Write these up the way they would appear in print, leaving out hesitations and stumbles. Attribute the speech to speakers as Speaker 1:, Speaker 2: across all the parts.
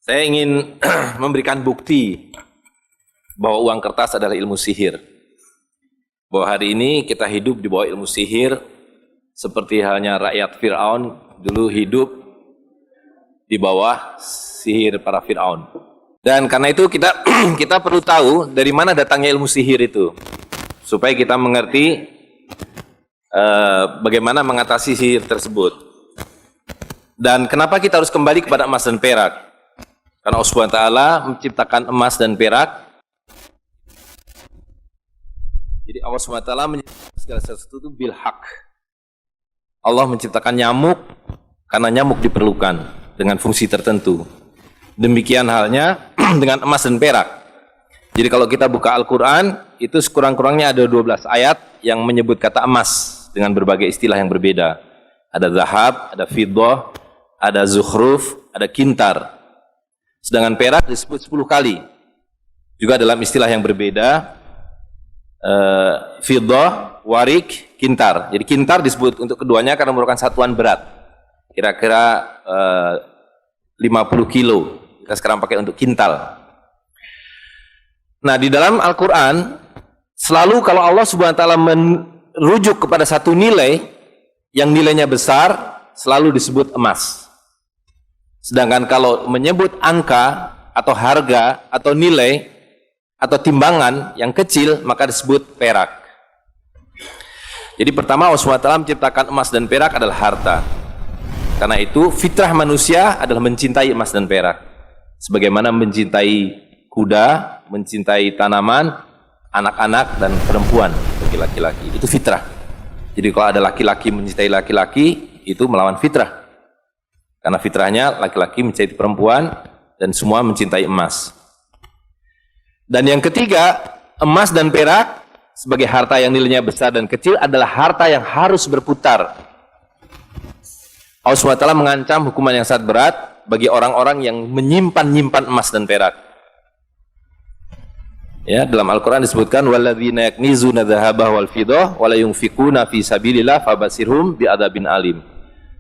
Speaker 1: Saya ingin memberikan bukti bahwa uang kertas adalah ilmu sihir. Bahwa hari ini kita hidup di bawah ilmu sihir, seperti halnya rakyat Fir'aun dulu hidup di bawah sihir para Fir'aun. Dan karena itu kita perlu tahu dari mana datangnya ilmu sihir itu, supaya kita mengerti bagaimana mengatasi sihir tersebut. Dan kenapa kita harus kembali kepada emas dan perak? Karena Allah SWT menciptakan emas dan perak. Jadi Allah SWT menciptakan segala sesuatu itu bil haq. Allah menciptakan nyamuk karena nyamuk diperlukan dengan fungsi tertentu. Demikian halnya dengan emas dan perak. Jadi kalau kita buka Al-Quran, itu sekurang-kurangnya ada 12 ayat yang menyebut kata emas dengan berbagai istilah yang berbeda. Ada zahab, ada fiddah, ada zukhruf, ada kintar. Sedangkan perak disebut 10 kali. Juga dalam istilah yang berbeda, fiddah, warik, kintar. Jadi kintar disebut untuk keduanya karena merupakan satuan berat. Kira-kira 50 kilo. Kita sekarang pakai untuk kintal. Nah, di dalam Al-Quran, selalu kalau Allah SWT merujuk kepada satu nilai, yang nilainya besar, selalu disebut emas. Sedangkan kalau menyebut angka atau harga atau nilai atau timbangan yang kecil, maka disebut perak. Jadi pertama Allah SWT menciptakan emas dan perak adalah harta. Karena itu fitrah manusia adalah mencintai emas dan perak. Sebagaimana mencintai kuda, mencintai tanaman, anak-anak dan perempuan bagi laki-laki. Itu fitrah. Jadi kalau ada laki-laki mencintai laki-laki, itu melawan fitrah. Karena fitrahnya laki-laki mencintai perempuan dan semua mencintai emas. Dan yang ketiga, emas dan perak sebagai harta yang nilainya besar dan kecil adalah harta yang harus berputar. Allah SWT mengancam hukuman yang sangat berat bagi orang-orang yang menyimpan emas dan perak. Ya, dalam Al-Quran disebutkan walladzina yaknizuna dzahaba wal fiddah wa la yunfikuna fi sabilillah fabashirhum bi'adzabin alim.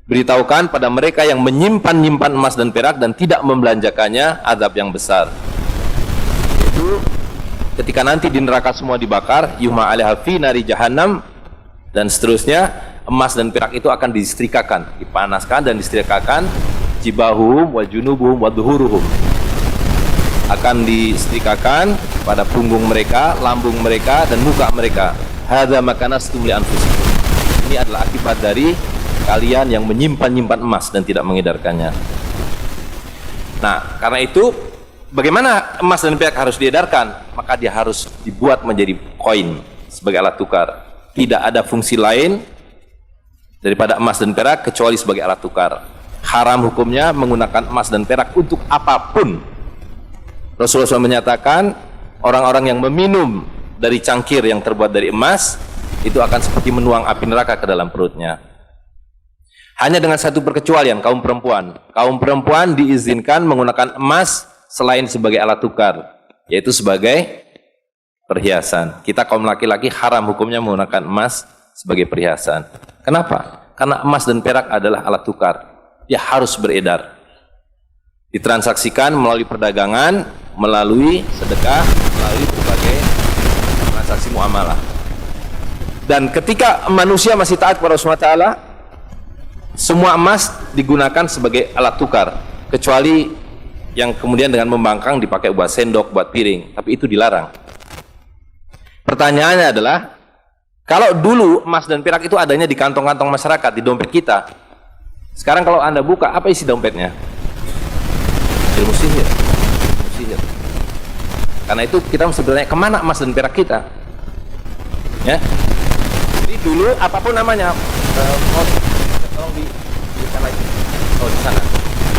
Speaker 1: Beritahukan pada mereka yang menyimpan emas dan perak dan tidak membelanjakannya azab yang besar. Itu ketika nanti di neraka semua dibakar, yuhma 'alaiha fi nari jahannam, dan seterusnya, emas dan perak itu akan disetrikakan, dipanaskan dan disetrikakan, jibahum wa junubuhum wa dhuhuruhum. Akan disetrikakan pada punggung mereka, lambung mereka dan muka mereka. Hadza makanastum li anfusikum. Ini adalah akibat dari kalian yang menyimpan emas dan tidak mengedarkannya. Nah, karena itu bagaimana emas dan perak harus diedarkan? Maka dia harus dibuat menjadi koin sebagai alat tukar. Tidak ada fungsi lain daripada emas dan perak kecuali sebagai alat tukar. Haram hukumnya menggunakan emas dan perak untuk apapun. Rasulullah SAW menyatakan orang-orang yang meminum dari cangkir yang terbuat dari emas itu akan seperti menuang api neraka ke dalam perutnya. Hanya dengan satu perkecualian, kaum perempuan. Kaum perempuan diizinkan menggunakan emas selain sebagai alat tukar, yaitu sebagai perhiasan. Kita kaum laki-laki haram hukumnya menggunakan emas sebagai perhiasan. Kenapa? Karena emas dan perak adalah alat tukar. Dia harus beredar. Ditransaksikan melalui perdagangan, melalui sedekah, melalui berbagai transaksi muamalah. Dan ketika manusia masih taat kepada Allah SWT, semua emas digunakan sebagai alat tukar, kecuali yang kemudian dengan membangkang dipakai buat sendok, buat piring, tapi itu dilarang. Pertanyaannya adalah, kalau dulu emas dan perak itu adanya di kantong-kantong masyarakat, di dompet kita, sekarang kalau Anda buka, apa isi dompetnya? Ilmu sihir. Karena itu kita mesti bertanya, kemana emas dan perak kita? Ya. Jadi dulu apapun namanya, tolong di sana lagi. Oh, di sana.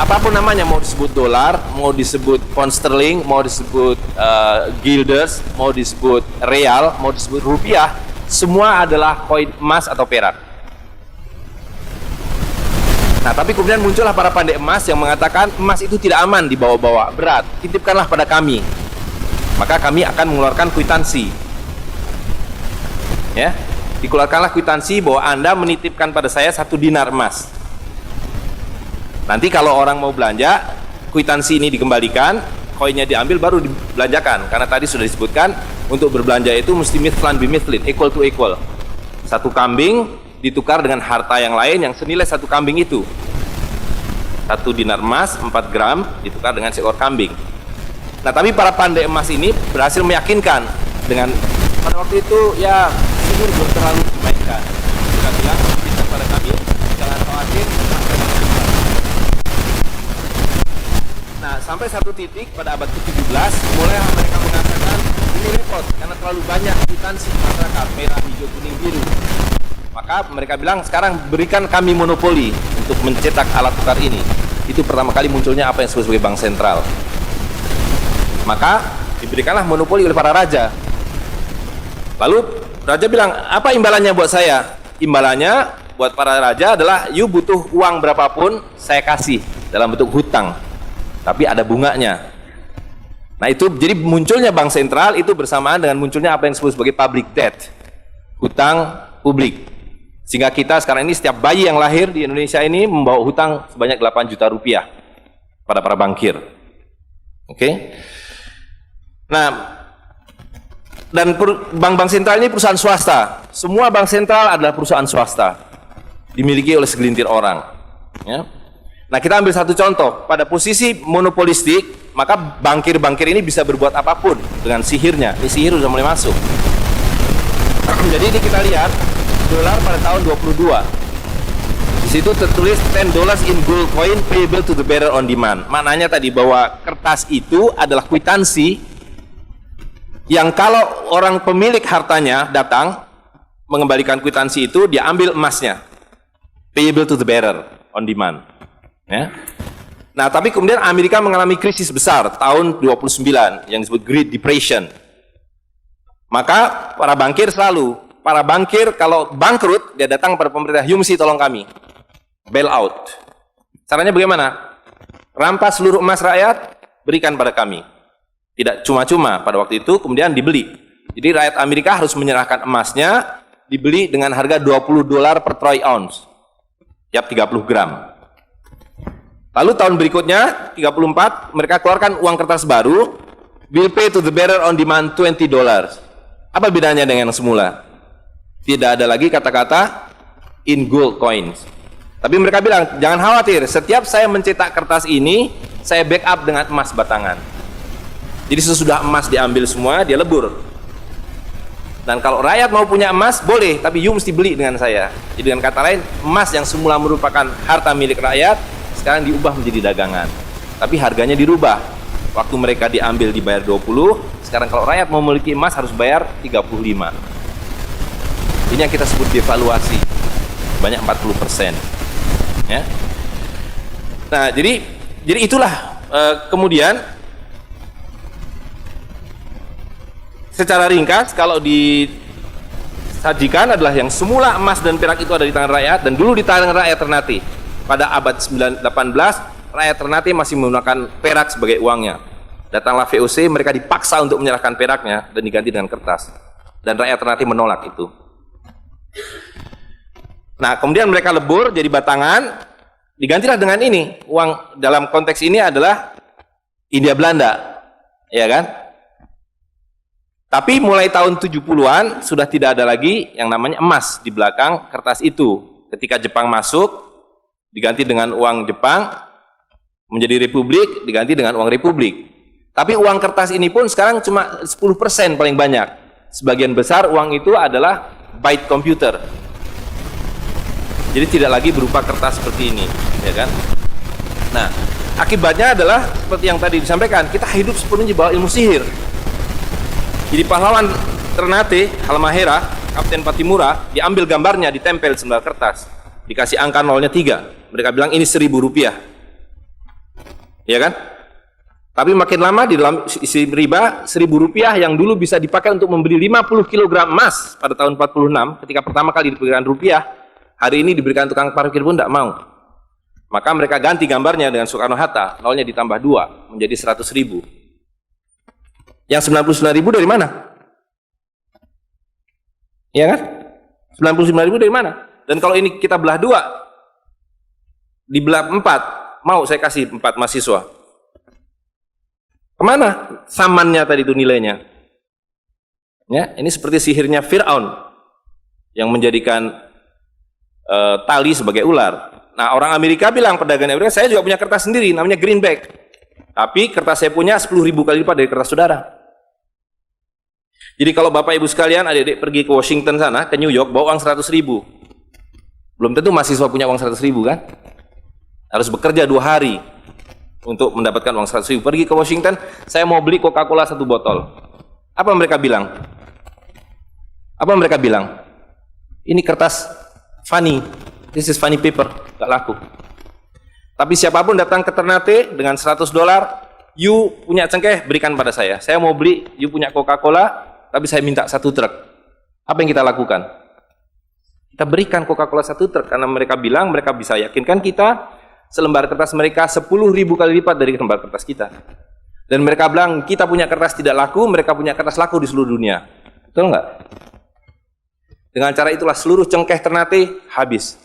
Speaker 1: Apapun namanya, mau disebut dolar, mau disebut pound sterling, mau disebut guilders, mau disebut real, mau disebut rupiah, semua adalah koin emas atau perak. Nah, tapi kemudian muncullah para pandai emas yang mengatakan emas itu tidak aman dibawa-bawa, berat, titipkanlah pada kami. Maka kami akan mengeluarkan kwitansi. Ya, dikeluarkanlah kwitansi bahwa Anda menitipkan pada saya 1 dinar emas. Nanti kalau orang mau belanja, kwitansi ini dikembalikan, koinnya diambil baru dibelanjakan. Karena tadi sudah disebutkan untuk berbelanja itu mesti mithlan bimithlin, equal to equal. Satu kambing ditukar dengan harta yang lain yang senilai satu kambing itu. 1 dinar emas 4 gram ditukar dengan seekor kambing. Nah, tapi para pandai emas ini berhasil meyakinkan dengan pada waktu itu ya sihir belum terlalu dimainkan. Mereka bilang kepada kami, jangan khawatir. Nah, sampai satu titik pada abad ke-17 mulai mereka mengatakan ini repot karena terlalu banyak kwitansi masyarakat merah, hijau, kuning, biru. Maka mereka bilang sekarang berikan kami monopoli untuk mencetak alat tukar ini. Itu pertama kali munculnya apa yang disebut sebagai bank sentral. Maka diberikanlah monopoli oleh para raja. Lalu raja bilang, apa imbalannya buat saya? Imbalannya buat para raja adalah you butuh uang berapapun saya kasih dalam bentuk hutang, tapi ada bunganya. Nah, itu jadi munculnya bank sentral itu bersamaan dengan munculnya apa yang disebut sebagai public debt, hutang publik. Sehingga kita sekarang ini setiap bayi yang lahir di Indonesia ini membawa hutang sebanyak 8 juta rupiah pada para bankir. Oke. Nah, dan bank-bank sentral ini perusahaan swasta. Semua bank sentral adalah perusahaan swasta, dimiliki oleh segelintir orang. Ya. Nah, kita ambil satu contoh. Pada posisi monopolistik, maka bankir-bankir ini bisa berbuat apapun dengan sihirnya. Ini sihir sudah mulai masuk. Jadi ini kita lihat dolar pada tahun 22. Di situ tertulis $10 in gold coin payable to the bearer on demand. Maknanya tadi bahwa kertas itu adalah kwitansi yang kalau orang pemilik hartanya datang mengembalikan kwitansi itu, dia ambil emasnya. Payable to the bearer on demand. Ya. Nah, tapi kemudian Amerika mengalami krisis besar tahun 29 yang disebut Great Depression. Maka para bankir kalau bangkrut, dia datang pada pemerintah, "You mesti tolong kami." Bail out. Caranya bagaimana? Rampas seluruh emas rakyat, berikan pada kami. Tidak cuma-cuma pada waktu itu, kemudian dibeli. Jadi rakyat Amerika harus menyerahkan emasnya, dibeli dengan harga $20 per troy ounce. Tiap 30 gram. Lalu tahun berikutnya, 34, mereka keluarkan uang kertas baru, will pay to the bearer on demand $20. Apa bedanya dengan semula? Tidak ada lagi kata-kata in gold coins. Tapi mereka bilang, jangan khawatir, setiap saya mencetak kertas ini, saya backup dengan emas batangan. Jadi sesudah emas diambil semua, dia lebur. Dan kalau rakyat mau punya emas, boleh, tapi you mesti beli dengan saya. Jadi dengan kata lain, emas yang semula merupakan harta milik rakyat, sekarang diubah menjadi dagangan. Tapi harganya dirubah. Waktu mereka diambil dibayar 20, sekarang kalau rakyat mau memiliki emas harus bayar 35. Ini yang kita sebut devaluasi. Banyak 40%. Ya. Nah, jadi itulah kemudian secara ringkas kalau disajikan adalah yang semula emas dan perak itu ada di tangan rakyat dan dulu di tangan rakyat Ternate. Pada abad 18, rakyat Ternate masih menggunakan perak sebagai uangnya. Datanglah VOC, mereka dipaksa untuk menyerahkan peraknya dan diganti dengan kertas. Dan rakyat Ternate menolak itu. Nah, kemudian mereka lebur jadi batangan, digantilah dengan ini. Uang dalam konteks ini adalah Hindia Belanda, ya kan? Tapi mulai tahun 70-an sudah tidak ada lagi yang namanya emas di belakang kertas itu. Ketika Jepang masuk, diganti dengan uang Jepang, menjadi republik, diganti dengan uang republik. Tapi uang kertas ini pun sekarang cuma 10% paling banyak. Sebagian besar uang itu adalah byte computer. Jadi tidak lagi berupa kertas seperti ini, ya kan? Nah, akibatnya adalah seperti yang tadi disampaikan, kita hidup sepenuhnya di bawah ilmu sihir. Jadi pahlawan Ternate, Halmahera, Kapten Patimura, diambil gambarnya, ditempel di sebelah kertas, dikasih angka nolnya 3. Mereka bilang ini 1.000 rupiah, ya kan? Tapi makin lama di dalam isi riba, 1.000 rupiah yang dulu bisa dipakai untuk membeli 50 kg emas pada tahun 46, ketika pertama kali diberikan rupiah, hari ini diberikan tukang parkir pun tidak mau. Maka mereka ganti gambarnya dengan Soekarno-Hatta, nolnya ditambah 2, menjadi 100.000. Yang 99.000 dari mana? Iya kan? 99.000 dari mana? Dan kalau ini kita belah 2, dibelah 4, mau saya kasih 4 mahasiswa. Kemana samannya tadi itu nilainya? Ya, ini seperti sihirnya Fir'aun yang menjadikan tali sebagai ular. Nah, orang Amerika bilang, pedagang Amerika, saya juga punya kertas sendiri, namanya greenback. Tapi kertas saya punya 10.000 kali lipat dari kertas saudara. Jadi kalau Bapak Ibu sekalian, adik-adik pergi ke Washington sana, ke New York, bawa uang 100.000. Belum tentu mahasiswa punya uang 100.000 kan? Harus bekerja 2 hari untuk mendapatkan uang 100.000. Pergi ke Washington, saya mau beli Coca-Cola 1 botol. Apa mereka bilang? Apa mereka bilang? Ini kertas funny, this is funny paper, gak laku. Tapi siapapun datang ke Ternate dengan $100, you punya cengkeh, berikan pada saya mau beli, you punya Coca-Cola, tapi saya minta 1 truk. Apa yang kita lakukan? Kita berikan Coca-Cola 1 truk, karena mereka bilang, mereka bisa yakinkan kita, selembar kertas mereka 10.000 kali lipat dari lembar kertas kita. Dan mereka bilang, kita punya kertas tidak laku, mereka punya kertas laku di seluruh dunia. Betul nggak? Dengan cara itulah seluruh cengkeh Ternate habis.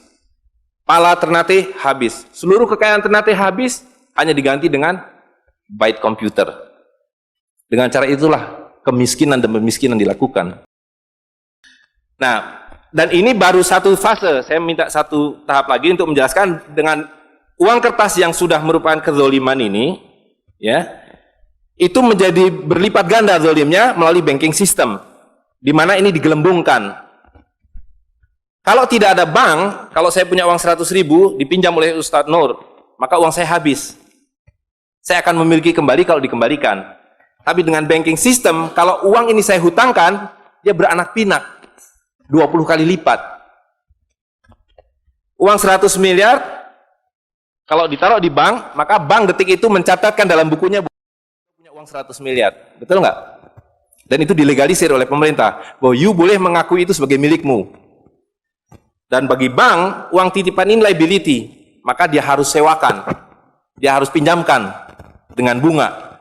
Speaker 1: Pala Ternate habis. Seluruh kekayaan Ternate habis, hanya diganti dengan byte komputer. Dengan cara itulah kemiskinan dan pemiskinan dilakukan. Nah, dan ini baru satu fase. Saya minta satu tahap lagi untuk menjelaskan dengan uang kertas yang sudah merupakan kezoliman ini, ya, itu menjadi berlipat ganda zolimnya melalui banking system, di mana ini digelembungkan. Kalau tidak ada bank, kalau saya punya uang 100.000 dipinjam oleh Ustadz Nur, maka uang saya habis. Saya akan memiliki kembali kalau dikembalikan. Tapi dengan banking system, kalau uang ini saya hutangkan, dia beranak pinak 20 kali lipat. Uang 100 miliar kalau ditaruh di bank, maka bank detik itu mencatatkan dalam bukunya punya uang 100 miliar. Betul nggak? Dan itu dilegalisir oleh pemerintah, bahwa you boleh mengakui itu sebagai milikmu. Dan bagi bank, uang titipan ini liability, maka dia harus sewakan, dia harus pinjamkan dengan bunga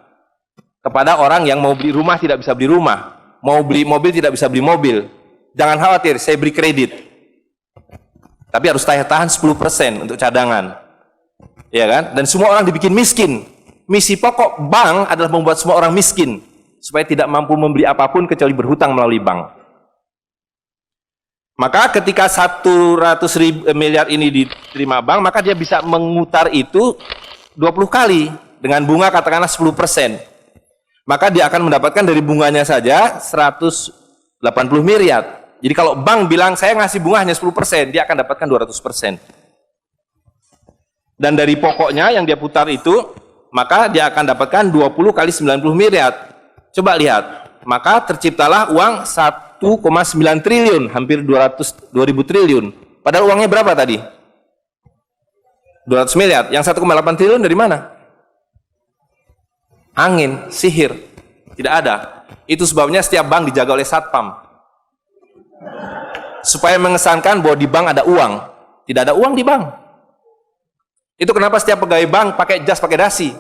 Speaker 1: kepada orang yang mau beli rumah tidak bisa beli rumah, mau beli mobil tidak bisa beli mobil. Jangan khawatir, saya beri kredit, tapi harus tahan 10% untuk cadangan, ya kan? Dan semua orang dibikin miskin. Misi pokok bank adalah membuat semua orang miskin supaya tidak mampu membeli apapun kecuali berhutang melalui bank. Maka ketika 100 miliar ini diterima bank, maka dia bisa mengutar itu 20 kali dengan bunga katakanlah 10%. Maka dia akan mendapatkan dari bunganya saja 180 miliar. Jadi kalau bank bilang saya ngasih bunga hanya 10%, dia akan dapatkan 200%. Dan dari pokoknya yang dia putar itu, maka dia akan dapatkan 20 kali 90 miliar. Coba lihat, maka terciptalah uang 1,9 triliun, hampir 2.000 triliun. Padahal uangnya berapa tadi? 200 miliar. Yang 1,8 triliun dari mana? Angin, sihir. Tidak ada. Itu sebabnya setiap bank dijaga oleh satpam. Supaya mengesankan bahwa di bank ada uang. Tidak ada uang di bank. Itu kenapa setiap pegawai bank pakai jas, pakai dasi.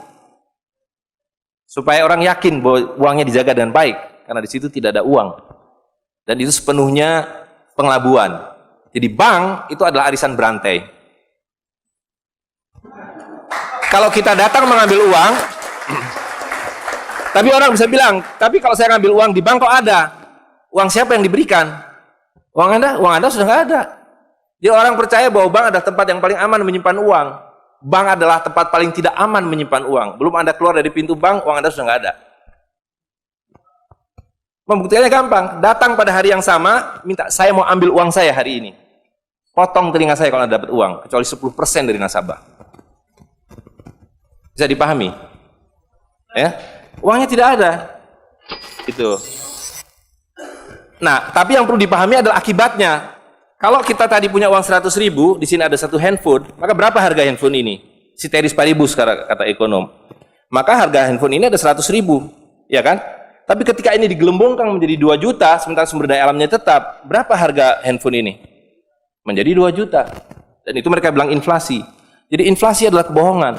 Speaker 1: Supaya orang yakin bahwa uangnya dijaga dengan baik. Karena di situ tidak ada uang. Dan itu sepenuhnya pengelabuan. Jadi bank itu adalah arisan berantai. Kalau kita datang mengambil uang, tapi orang bisa bilang, tapi kalau saya ngambil uang di bank kok ada? Uang siapa yang diberikan? Uang Anda sudah nggak ada. Jadi orang percaya bahwa bank adalah tempat yang paling aman menyimpan uang. Bank adalah tempat paling tidak aman menyimpan uang. Belum Anda keluar dari pintu bank, uang Anda sudah nggak ada. Pembuktiannya gampang, datang pada hari yang sama, minta saya mau ambil uang saya hari ini. Potong telinga saya kalau Anda dapat uang, kecuali 10% dari nasabah. Bisa dipahami? Ya, uangnya tidak ada. Itu. Nah, tapi yang perlu dipahami adalah akibatnya. Kalau kita tadi punya uang 100.000, di sini ada satu handphone, maka berapa harga handphone ini? Ceteris paribus kata ekonom. Maka harga handphone ini ada 100.000, ya kan? Tapi ketika ini digelembungkan menjadi 2 juta, sementara sumber daya alamnya tetap, berapa harga handphone ini? Menjadi 2 juta. Dan itu mereka bilang inflasi. Jadi inflasi adalah kebohongan.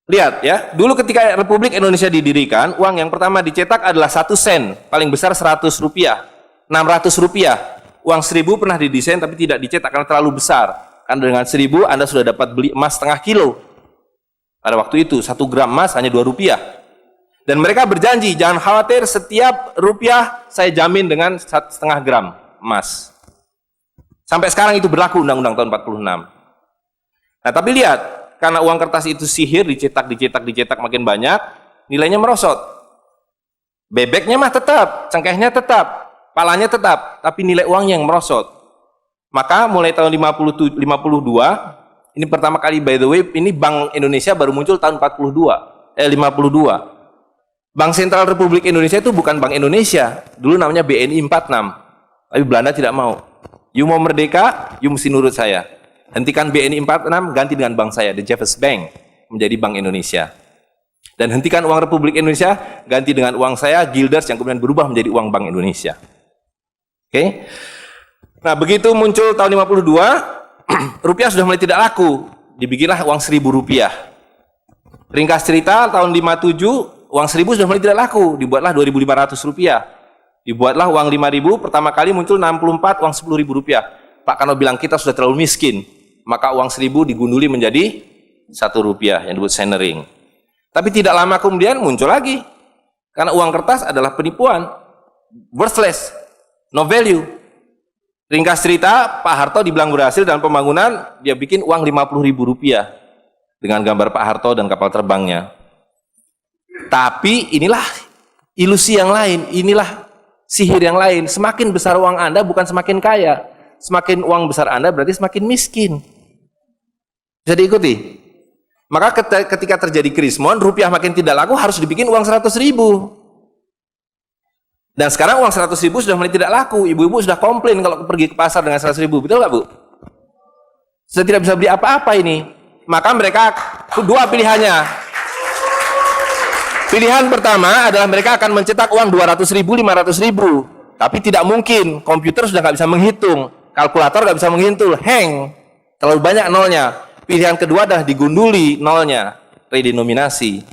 Speaker 1: Lihat ya, dulu ketika Republik Indonesia didirikan, uang yang pertama dicetak adalah 1 sen, paling besar 100 rupiah, 600 rupiah. Uang 1000 pernah didesain tapi tidak dicetak karena terlalu besar. Karena dengan 1000 Anda sudah dapat beli emas setengah kilo. Pada waktu itu 1 gram emas hanya 2 rupiah. Dan mereka berjanji, jangan khawatir, setiap rupiah saya jamin dengan 1,5 gram emas. Sampai sekarang itu berlaku undang-undang tahun 46. Nah, tapi lihat, karena uang kertas itu sihir, dicetak makin banyak, nilainya merosot. Bebeknya mah tetap, cengkehnya tetap, palanya tetap, tapi nilai uangnya yang merosot. Maka mulai tahun 52, ini pertama kali, by the way, ini Bank Indonesia baru muncul tahun 52. Bank Sentral Republik Indonesia itu bukan Bank Indonesia, dulu namanya BNI 46, tapi Belanda tidak mau. You mau merdeka, you mesti nurut saya. Hentikan BNI 46, ganti dengan bank saya, The Jeffers Bank, menjadi Bank Indonesia. Dan hentikan uang Republik Indonesia, ganti dengan uang saya, Guilders, yang kemudian berubah menjadi uang Bank Indonesia. Oke? Nah, begitu muncul tahun 52, rupiah sudah mulai tidak laku, dibikinlah uang 1.000 rupiah. Ringkas cerita, tahun 57, uang 1.000 sudah mulai tidak laku, dibuatlah 2.500 rupiah. Dibuatlah uang 5.000, pertama kali muncul 64, uang 10.000 rupiah. Pak Karno bilang, kita sudah terlalu miskin, maka uang 1.000 digunduli menjadi 1 rupiah, yang disebut centering. Tapi tidak lama kemudian muncul lagi, karena uang kertas adalah penipuan, worthless, no value. Ringkas cerita, Pak Harto dibilang berhasil dalam pembangunan, dia bikin uang 50.000 rupiah dengan gambar Pak Harto dan kapal terbangnya. Tapi inilah ilusi yang lain, inilah sihir yang lain. Semakin besar uang Anda bukan semakin kaya, semakin uang besar Anda berarti semakin miskin. Bisa diikuti? Maka ketika terjadi krismon, rupiah makin tidak laku, harus dibikin uang 100.000. Dan sekarang uang 100.000 sudah mulai tidak laku. Ibu-ibu sudah komplain kalau pergi ke pasar dengan 100.000, betul nggak Bu? Sudah tidak bisa beli apa-apa ini. Maka mereka dua pilihannya. Pilihan pertama adalah mereka akan mencetak uang 200.000, 500.000. Tapi tidak mungkin, komputer sudah nggak bisa menghitung, kalkulator nggak bisa menghitung, hang, terlalu banyak nolnya. Pilihan kedua adalah digunduli nolnya, redenominasi.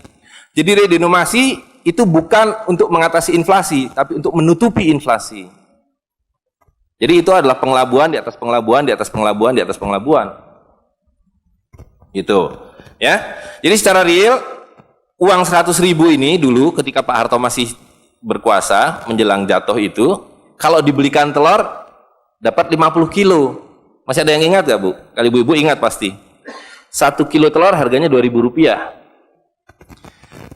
Speaker 1: Jadi redenominasi itu bukan untuk mengatasi inflasi, tapi untuk menutupi inflasi. Jadi itu adalah pengelabuan di atas pengelabuan, di atas pengelabuan, di atas pengelabuan. Gitu. Ya. Jadi secara real, uang 100.000 ini dulu ketika Pak Harto masih berkuasa, menjelang jatuh itu, kalau dibelikan telur, dapat 50 kilo. Masih ada yang ingat gak Bu? Kali ibu-ibu ingat pasti. 1 kilo telur harganya 2.000 rupiah.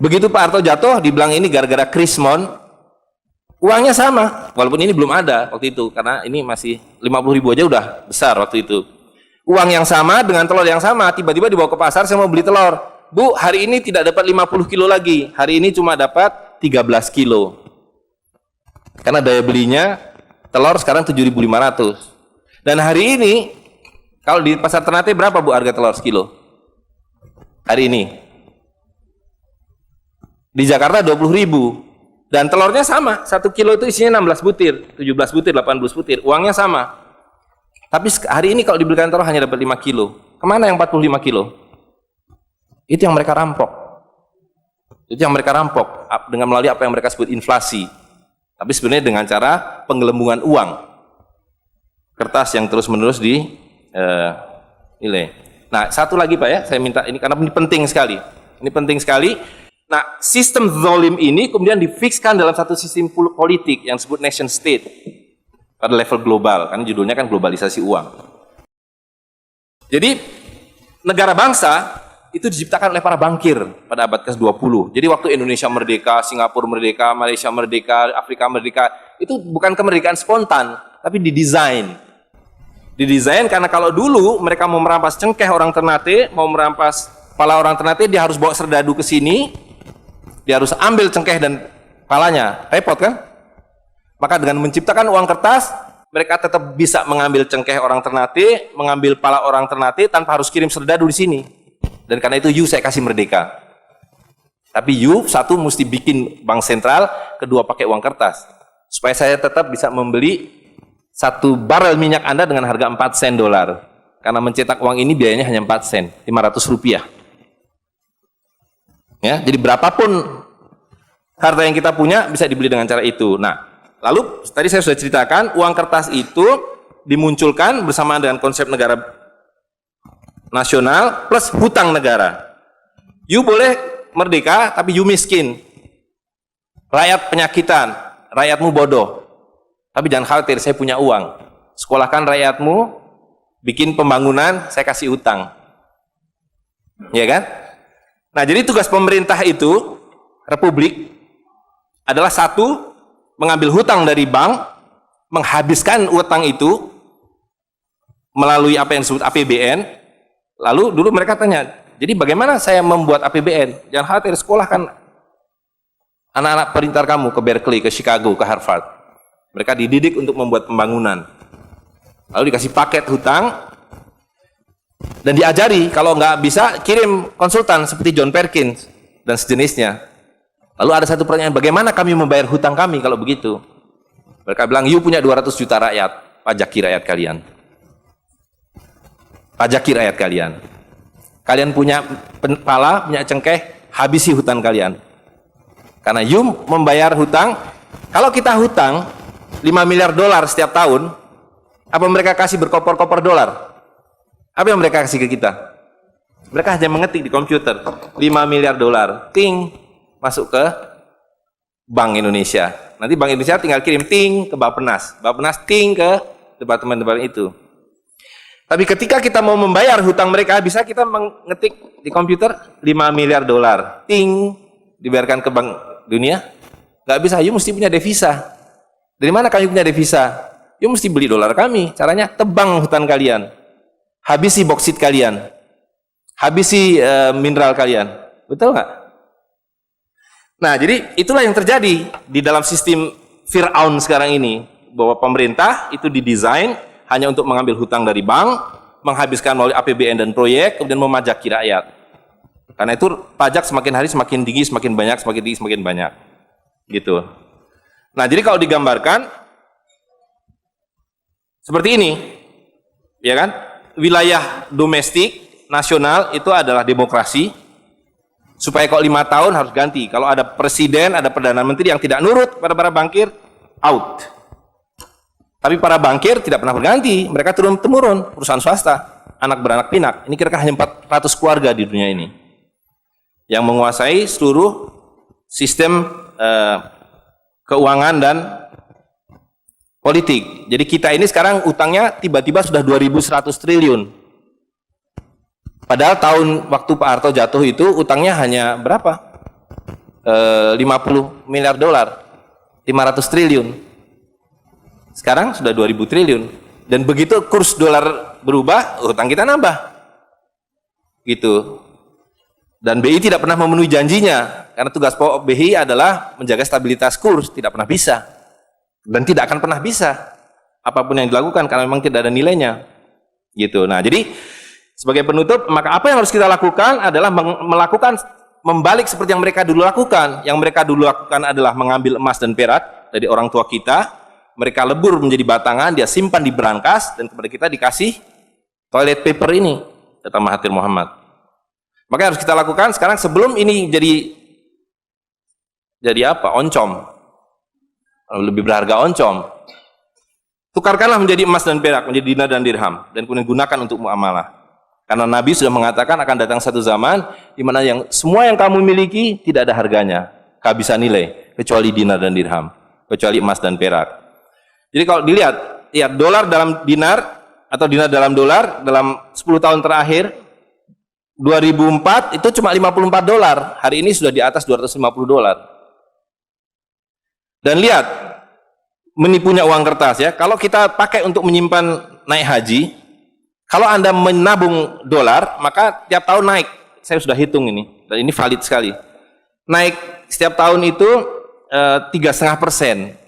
Speaker 1: Begitu Pak Harto jatuh, dibilang ini gara-gara krismon, uangnya sama, walaupun ini belum ada waktu itu, karena ini masih 50.000 aja udah besar waktu itu. Uang yang sama dengan telur yang sama, tiba-tiba dibawa ke pasar, saya mau beli telur. Bu, hari ini tidak dapat 50 kilo lagi, hari ini cuma dapat 13 kilo. Karena daya belinya, telur sekarang 7.500. Dan hari ini, kalau di pasar Ternate berapa Bu harga telur sekilo? Hari ini di Jakarta 20.000. Dan telurnya sama, 1 kilo itu isinya 16 butir, 17 butir, 18 butir, uangnya sama. Tapi hari ini kalau dibelikan telur hanya dapat 5 kilo. Kemana yang 45 kilo? Itu yang mereka rampok. Itu yang mereka rampok dengan melalui apa yang mereka sebut inflasi. Tapi sebenarnya dengan cara penggelembungan uang kertas yang terus-menerus nilai. Nah, satu lagi Pak ya, saya minta ini karena ini penting sekali. Ini penting sekali. Nah, sistem zalim ini kemudian difikskan dalam satu sistem politik yang disebut nation state pada level global, kan judulnya kan globalisasi uang. Jadi negara bangsa itu diciptakan oleh para bankir pada abad ke-20. Jadi waktu Indonesia merdeka, Singapura merdeka, Malaysia merdeka, Afrika merdeka, itu bukan kemerdekaan spontan, tapi didesain. Didesain karena kalau dulu mereka mau merampas cengkeh orang Ternate, mau merampas kepala orang Ternate, dia harus bawa serdadu ke sini, dia harus ambil cengkeh dan kepalanya, repot kan? Maka dengan menciptakan uang kertas, mereka tetap bisa mengambil cengkeh orang Ternate, mengambil kepala orang Ternate tanpa harus kirim serdadu di sini. Dan karena itu saya kasih merdeka. Tapi satu mesti bikin bank sentral, kedua pakai uang kertas, supaya saya tetap bisa membeli 1 barel minyak Anda dengan harga 4 sen dolar. Karena mencetak uang ini biayanya hanya 4 sen, 500 rupiah. Ya, jadi berapapun harta yang kita punya bisa dibeli dengan cara itu. Nah, lalu tadi saya sudah ceritakan uang kertas itu dimunculkan bersamaan dengan konsep negara nasional plus hutang negara. You boleh merdeka, tapi you miskin. Rakyat penyakitan, rakyatmu bodoh. Tapi jangan khawatir, saya punya uang. Sekolahkan rakyatmu, bikin pembangunan, saya kasih utang. Ya kan? Nah, jadi tugas pemerintah itu, republik, adalah satu, mengambil hutang dari bank, menghabiskan utang itu melalui apa yang disebut APBN. Lalu dulu mereka tanya, jadi bagaimana saya membuat APBN? Jangan khawatir, sekolahkan anak-anak pintar kamu ke Berkeley, ke Chicago, ke Harvard. Mereka dididik untuk membuat pembangunan. Lalu dikasih paket hutang dan diajari kalau nggak bisa kirim konsultan seperti John Perkins dan sejenisnya. Lalu ada satu pertanyaan, bagaimana kami membayar hutang kami kalau begitu? Mereka bilang, you punya 200 juta rakyat, pajaki rakyat kalian. Pajaki rakyat kalian. Kalian punya pala, punya cengkeh, habisi hutang kalian. Karena you membayar hutang, kalau kita hutang 5 miliar dolar setiap tahun, apa mereka kasih berkoper-koper dolar? Apa yang mereka kasih ke kita? Mereka hanya mengetik di komputer 5 miliar dolar, ting, masuk ke Bank Indonesia. Nanti Bank Indonesia tinggal kirim ting ke Bappenas, Bappenas ting ke departemen-departemen itu. Tapi ketika kita mau membayar hutang mereka, bisa kita mengetik di komputer 5 miliar dolar, ting, dibayarkan ke Bank Dunia? Nggak bisa, you mesti punya devisa. Dari mana kamu punya devisa? You mesti beli dolar kami. Caranya tebang hutan kalian, habisi boksit kalian, habisi mineral kalian. Betul nggak? Nah, jadi itulah yang terjadi di dalam sistem Fir'aun sekarang ini, bahwa pemerintah itu didesain hanya untuk mengambil hutang dari bank, menghabiskan melalui APBN dan proyek, kemudian memajaki rakyat. Karena itu pajak semakin hari semakin tinggi, semakin banyak, semakin tinggi, semakin banyak. Gitu. Nah, jadi kalau digambarkan seperti ini, ya kan? Wilayah domestik nasional itu adalah demokrasi. Supaya kalau 5 tahun harus ganti. Kalau ada presiden, ada perdana menteri yang tidak nurut pada para bankir, out. Tapi para bankir tidak pernah berganti, mereka turun-temurun, perusahaan swasta, anak beranak pinak. Ini kira-kira hanya 400 keluarga di dunia ini yang menguasai seluruh sistem keuangan dan politik. Jadi kita ini sekarang utangnya tiba-tiba sudah 2.100 triliun. Padahal tahun waktu Pak Harto jatuh itu utangnya hanya berapa? 50 miliar dolar, 500 triliun. Sekarang sudah 2.000 triliun. Dan begitu kurs dolar berubah, utang kita nambah. Gitu. Dan BI tidak pernah memenuhi janjinya, karena tugas pokok BI adalah menjaga stabilitas kurs, tidak pernah bisa. Dan tidak akan pernah bisa. Apapun yang dilakukan, karena memang tidak ada nilainya. Gitu. Nah, jadi sebagai penutup, maka apa yang harus kita lakukan adalah membalik seperti yang mereka dulu lakukan. Yang mereka dulu lakukan adalah mengambil emas dan perak dari orang tua kita, mereka lebur menjadi batangan, dia simpan di berangkas, dan kepada kita dikasih toilet paper ini, kata Mahathir Muhammad. Maka yang harus kita lakukan sekarang sebelum ini jadi apa? Oncom. Lebih berharga oncom. Tukarkanlah menjadi emas dan perak, menjadi dinar dan dirham, dan kemudian gunakan untuk muamalah. Karena Nabi sudah mengatakan akan datang satu zaman di mana semua yang kamu miliki tidak ada harganya, kehabisan nilai, kecuali dinar dan dirham, kecuali emas dan perak. Jadi kalau dilihat, ya dolar dalam dinar atau dinar dalam dolar dalam 10 tahun terakhir 2004 itu cuma 54 dolar, hari ini sudah di atas 250 dolar. Dan lihat, menipunya uang kertas ya, kalau kita pakai untuk menyimpan naik haji, kalau Anda menabung dolar, maka tiap tahun naik. Saya sudah hitung ini, dan ini valid sekali. Naik setiap tahun itu 3,5%.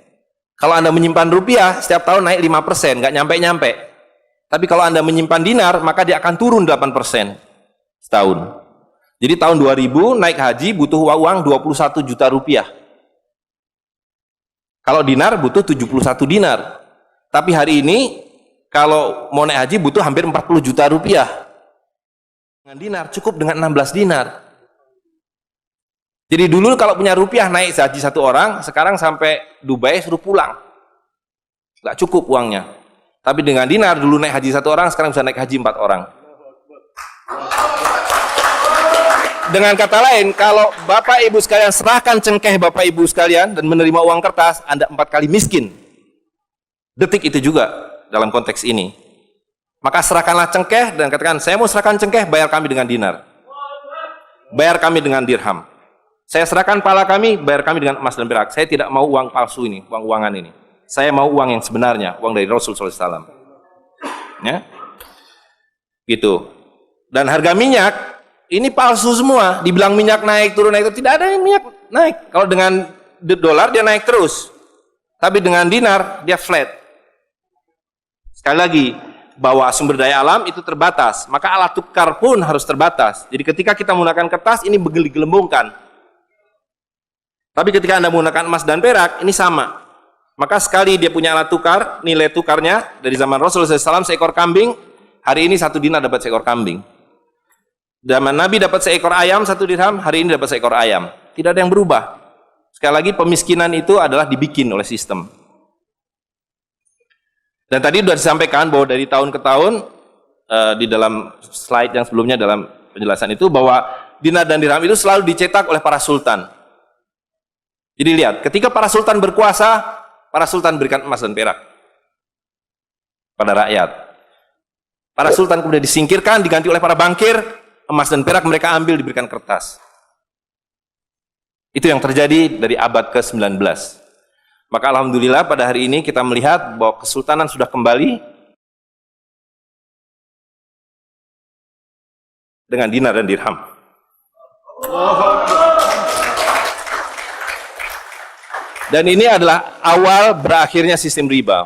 Speaker 1: Kalau Anda menyimpan rupiah, setiap tahun naik 5%, nggak nyampe-nyampe. Tapi kalau Anda menyimpan dinar, maka dia akan turun 8% setahun. Jadi tahun 2000 naik haji butuh uang 21 juta rupiah. Kalau dinar butuh 71 dinar. Tapi hari ini kalau mau naik haji butuh hampir 40 juta rupiah. Dengan dinar cukup dengan 16 dinar. Jadi dulu kalau punya rupiah naik haji satu orang, sekarang sampai Dubai suruh pulang. Nggak cukup uangnya. Tapi dengan dinar dulu naik haji satu orang, sekarang bisa naik haji 4 orang. Dengan kata lain, kalau Bapak Ibu sekalian serahkan cengkeh Bapak Ibu sekalian dan menerima uang kertas, Anda 4 kali miskin. Detik itu juga dalam konteks ini. Maka serahkanlah cengkeh dan katakan, saya mau serahkan cengkeh, bayar kami dengan dinar. Bayar kami dengan dirham. Saya serahkan pala kami, bayar kami dengan emas dan perak. Saya tidak mau uang palsu ini, uang-uangan ini. Saya mau uang yang sebenarnya, uang dari Rasul SAW. Ya, gitu. Dan harga minyak ini palsu semua. Dibilang minyak naik turun naik, tidak ada yang minyak naik. Kalau dengan dolar dia naik terus, tapi dengan dinar dia flat. Sekali lagi, bahwa sumber daya alam itu terbatas, maka alat tukar pun harus terbatas. Jadi ketika kita menggunakan kertas ini digelembungkan. Tapi ketika Anda menggunakan emas dan perak ini sama. Maka sekali dia punya alat tukar, nilai tukarnya dari zaman Rasulullah SAW seekor kambing, hari ini 1 dinar dapat seekor kambing. Zaman Nabi dapat seekor ayam 1 dirham, hari ini dapat seekor ayam. Tidak ada yang berubah. Sekali lagi pemiskinan itu adalah dibikin oleh sistem. Dan tadi sudah disampaikan bahwa dari tahun ke tahun di dalam slide yang sebelumnya dalam penjelasan itu bahwa dinar dan dirham itu selalu dicetak oleh para sultan. Jadi lihat, ketika para sultan berkuasa, para sultan berikan emas dan perak pada rakyat. Para sultan kemudian disingkirkan, diganti oleh para bankir, emas dan perak mereka ambil, diberikan kertas. Itu yang terjadi dari abad ke-19. Maka alhamdulillah pada hari ini kita melihat bahwa kesultanan sudah kembali dengan dinar dan dirham. Dan ini adalah awal berakhirnya sistem riba.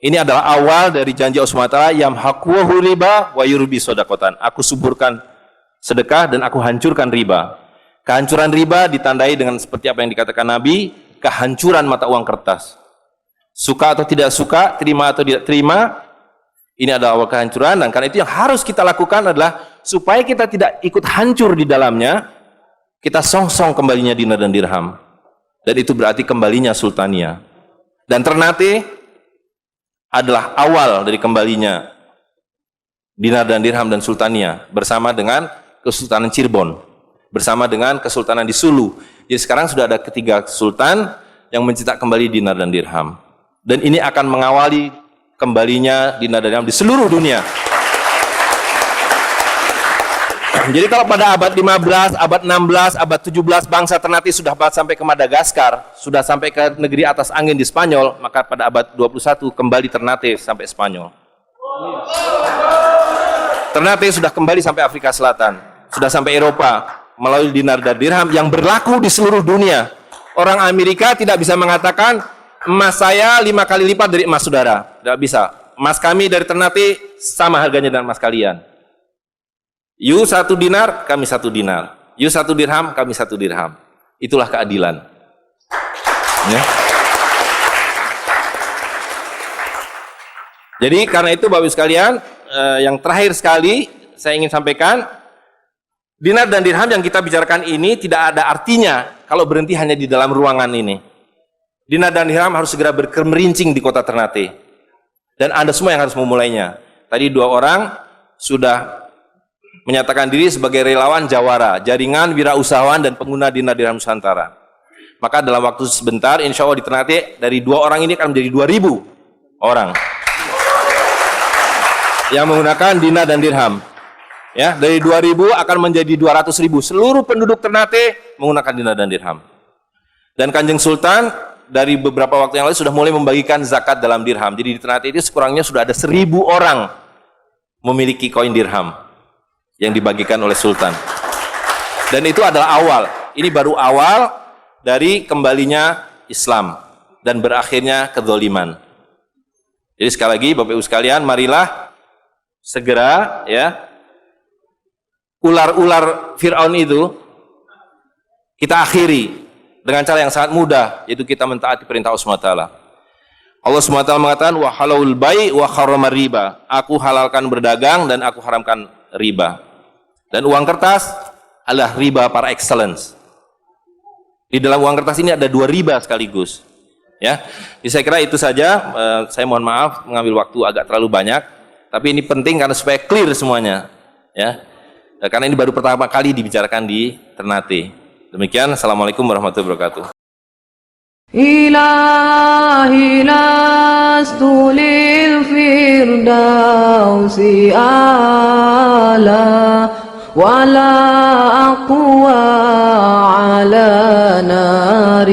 Speaker 1: Ini adalah awal dari janji Allah SWT, yamhaqu riba wa yurbi sodakotan. Aku suburkan sedekah dan aku hancurkan riba. Kehancuran riba ditandai dengan seperti apa yang dikatakan Nabi, kehancuran mata uang kertas. Suka atau tidak suka, terima atau tidak terima, ini adalah awal kehancuran. Dan karena itu yang harus kita lakukan adalah supaya kita tidak ikut hancur di dalamnya, kita song-song kembalinya dinar dan dirham. Dan itu berarti kembalinya sultania. Dan Ternate adalah awal dari kembalinya dinar dan dirham dan sultania bersama dengan Kesultanan Cirebon, bersama dengan Kesultanan di Sulu. Jadi sekarang sudah ada 3 sultan yang mencetak kembali dinar dan dirham. Dan ini akan mengawali kembalinya dinar dan dirham di seluruh dunia. Jadi kalau pada abad 15, abad 16, abad 17 bangsa Ternate sudah sampai ke Madagaskar, sudah sampai ke negeri atas angin di Spanyol, maka pada abad 21 kembali Ternate sampai Spanyol. Ternate sudah kembali sampai Afrika Selatan, sudah sampai Eropa melalui dinar dan dirham yang berlaku di seluruh dunia. Orang Amerika tidak bisa mengatakan emas saya 5 kali lipat dari emas saudara, tidak bisa. Emas kami dari Ternate sama harganya dengan emas kalian. You 1 dinar, kami 1 dinar. You 1 dirham, kami 1 dirham. Itulah keadilan. Ya. Jadi karena itu Bapak Ibu sekalian, yang terakhir sekali saya ingin sampaikan, dinar dan dirham yang kita bicarakan ini tidak ada artinya kalau berhenti hanya di dalam ruangan ini. Dinar dan dirham harus segera berkemerincing di kota Ternate. Dan Anda semua yang harus memulainya. Tadi 2 orang sudah menyatakan diri sebagai relawan jawara, jaringan wirausahawan dan pengguna dinar dirham Nusantara. Maka dalam waktu sebentar, insya Allah di Ternate, dari 2 orang ini akan menjadi 2.000 orang yang menggunakan dinar dan dirham. Ya, dari 2.000 akan menjadi 200.000. Seluruh penduduk Ternate menggunakan dinar dan dirham. Dan Kanjeng Sultan dari beberapa waktu yang lalu sudah mulai membagikan zakat dalam dirham. Jadi di Ternate itu sekurangnya sudah ada 1.000 orang memiliki koin dirham yang dibagikan oleh Sultan. Dan itu adalah awal. Ini baru awal dari kembalinya Islam dan berakhirnya kezaliman. Jadi sekali lagi Bapak Ibu sekalian, marilah segera ya ular-ular Fir'aun itu kita akhiri dengan cara yang sangat mudah, yaitu kita mentaati perintah Allah SWT. Allah SWT mengatakan wa halalul bai' wa harramar riba. Aku halalkan berdagang dan aku haramkan riba. Dan uang kertas adalah riba par excellence. Di dalam uang kertas ini ada 2 riba sekaligus. Ya, jadi saya kira itu saja. Saya mohon maaf mengambil waktu agak terlalu banyak, tapi ini penting karena supaya clear semuanya. Ya, karena ini baru pertama kali dibicarakan di Ternate. Demikian, assalamualaikum warahmatullahi wabarakatuh.
Speaker 2: إلهي لست للفردوس أعلى ولا أقوى على نار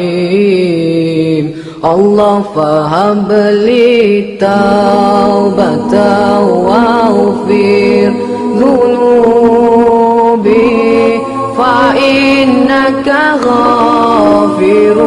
Speaker 2: الجحيم الله فهب لي التوبة واغفر ذنوبي فإنك غافر